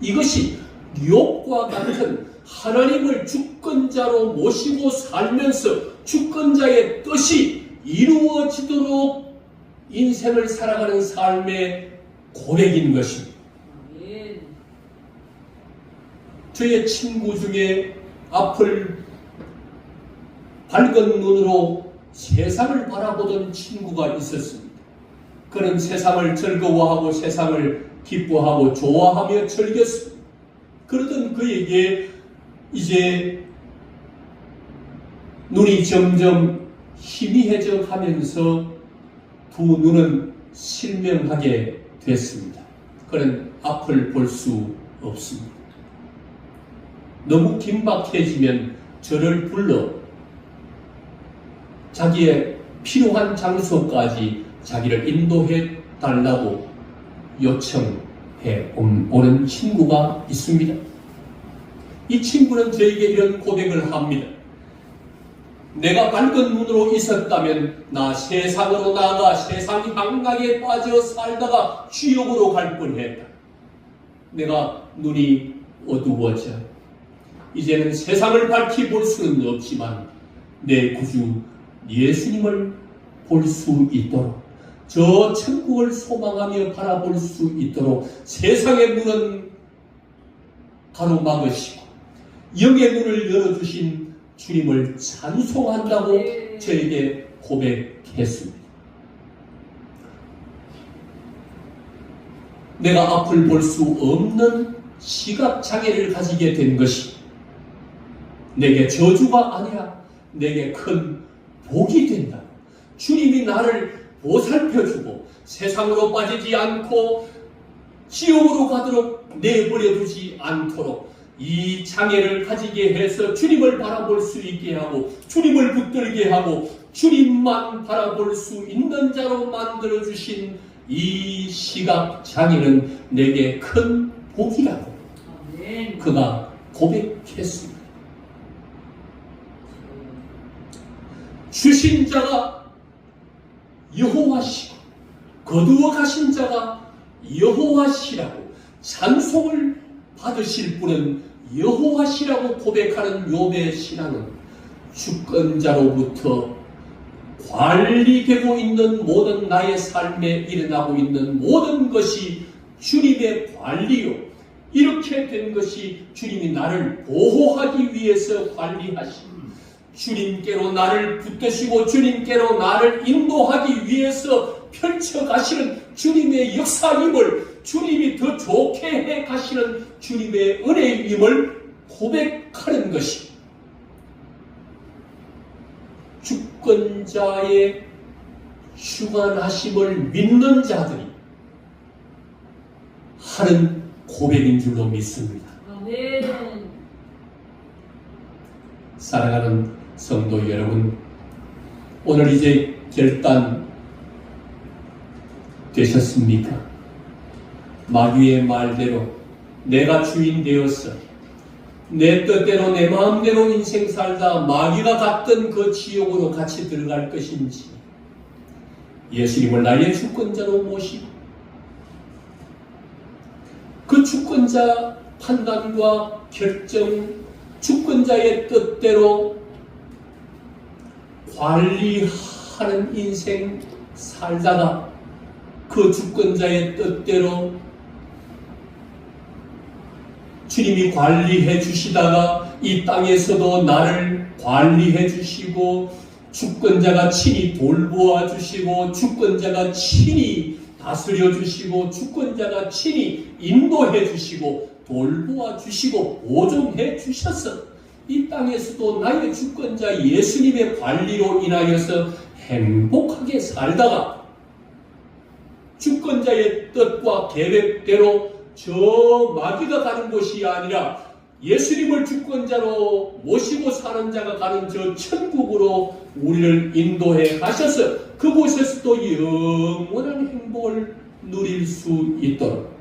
이것이 욥과 같은 하나님을 주권자로 모시고 살면서 주권자의 뜻이 이루어지도록 인생을 살아가는 삶의 고백인 것입니다. 아멘. 저의 친구 중에 앞을 밝은 눈으로 세상을 바라보던 친구가 있었습니다. 그는 세상을 즐거워하고 세상을 기뻐하고 좋아하며 즐겼습니다. 그러던 그에게 이제 눈이 점점 희미해져 가면서 두 눈은 실명하게 됐습니다. 그는 앞을 볼 수 없습니다. 너무 긴박해지면 저를 불러 자기의 필요한 장소까지 자기를 인도해 달라고 요청해 오는 친구가 있습니다. 이 친구는 저에게 이런 고백을 합니다. 내가 밝은 눈으로 있었다면 나 세상으로 나가 세상 향락에 빠져 살다가 지옥으로 갈 뻔했다. 내가 눈이 어두워져 이제는 세상을 밝히 볼 수는 없지만 내 구주 예수님을 볼 수 있도록 저 천국을 소망하며 바라볼 수 있도록 세상의 문은 가로막으시고 영의 문을 열어주신 주님을 찬송한다고 저에게 고백했습니다. 내가 앞을 볼 수 없는 시각장애를 가지게 된 것이 내게 저주가 아니라 내게 큰 복이 된다. 주님이 나를 보살펴주고 세상으로 빠지지 않고 지옥으로 가도록 내버려 두지 않도록 이 장애를 가지게 해서 주님을 바라볼 수 있게 하고 주님을 붙들게 하고 주님만 바라볼 수 있는 자로 만들어주신 이 시각장애는 내게 큰 복이라고 그가 고백했습니다. 주신 자가 여호와시고 거두어 가신 자가 여호와시라고 찬송을 받으실 분은 여호와시라고 고백하는 욥의 신앙은 주권자로부터 관리되고 있는 모든 나의 삶에 일어나고 있는 모든 것이 주님의 관리요. 이렇게 된 것이 주님이 나를 보호하기 위해서 관리하신 주님께로 나를 붙드시고 주님께로 나를 인도하기 위해서 펼쳐가시는 주님의 역사임을 주님이 더 좋게 해 가시는 주님의 은혜임을 고백하는 것이 주권자의 주관하심을 믿는 자들이 하는 고백인 줄로 믿습니다. 사랑하는 성도 여러분, 오늘 이제 결단 되셨습니까? 마귀의 말대로 내가 주인 되었어. 내 뜻대로 내 마음대로 인생 살다 마귀가 갔던 그 지옥으로 같이 들어갈 것인지 예수님을 나의 주권자로 모시고 그 주권자 판단과 결정, 주권자의 뜻대로 관리하는 인생 살다가 그 주권자의 뜻대로 주님이 관리해 주시다가 이 땅에서도 나를 관리해 주시고 주권자가 친히 돌보아 주시고 주권자가 친히 다스려 주시고 주권자가 친히 인도해 주시고 돌보아 주시고 보존해 주셔서 이 땅에서도 나의 주권자 예수님의 관리로 인하여서 행복하게 살다가 주권자의 뜻과 계획대로 저 마귀가 가는 곳이 아니라 예수님을 주권자로 모시고 사는 자가 가는 저 천국으로 우리를 인도해 가셔서 그곳에서도 영원한 행복을 누릴 수 있도록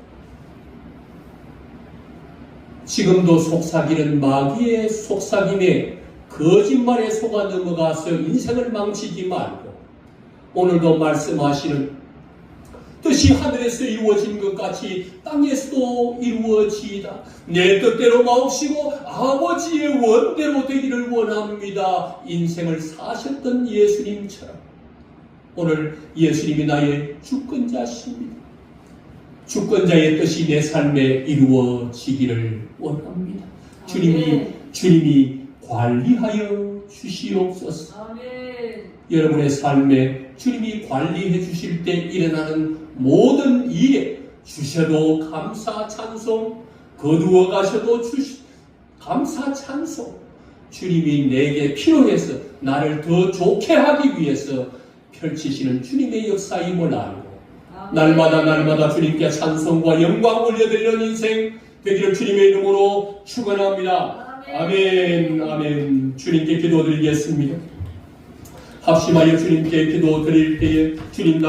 지금도 속삭이는 마귀의 속삭임에 거짓말에 속아 넘어가서 인생을 망치지 말고 오늘도 말씀하시는 뜻이 하늘에서 이루어진 것 같이 땅에서도 이루어지이다. 내 뜻대로 마옵시고 아버지의 원대로 되기를 원합니다. 인생을 사셨던 예수님처럼 오늘 예수님이 나의 주권자십니다. 주권자의 뜻이 내 삶에 이루어지기를 원합니다. 주님이 관리하여 주시옵소서. 아멘. 여러분의 삶에 주님이 관리해 주실 때 일어나는 모든 일에 주셔도 감사 찬송, 거두어 가셔도 감사 찬송. 주님이 내게 필요해서 나를 더 좋게 하기 위해서 펼치시는 주님의 역사임을 알고 날마다 주님께 찬송과 영광 올려드리는 인생 되기를 주님의 이름으로 축원합니다. 아멘. 아멘. 주님께 기도드리겠습니다. 합심하여 주님께 기도드릴 때에 주님